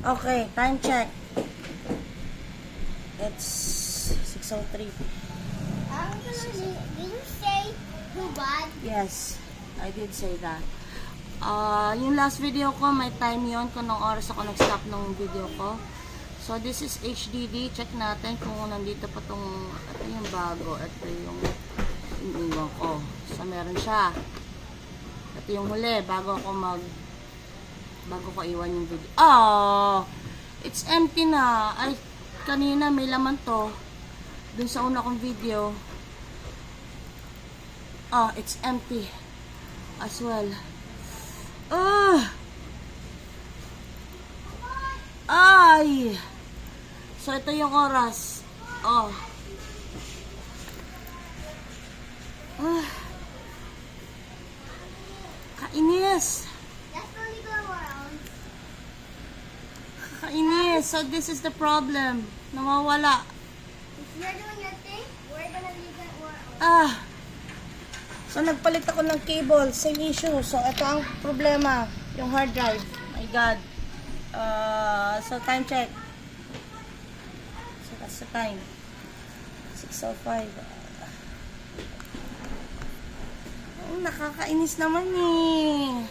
Okay, time check. It's 6:03. Did you say too bad? Yes, I did say that. Yung last video ko, may time yon kung anong oras ako nag-stop ng video ko. So, this is HDD. Check natin kung nandito pa tong, ito yung bago. Ito yung iniwan ko. So, meron siya. Ito yung huli, bago ko iwan yung video. Oh! It's empty na. Ay, kanina may laman to. Dun sa una kong video. Oh, it's empty. As well. Ay! So, ito yung oras. Oh. Kainis. That's only go around. Kainis. So, this is the problem. Nawawala. If you're doing your thing, we're gonna leave it around. So, nagpalit ako ng cable. Same issue. So, ito ang problema. Yung hard drive. My God. So, time check. So, that's the time. 6:05. Nakakainis naman eh.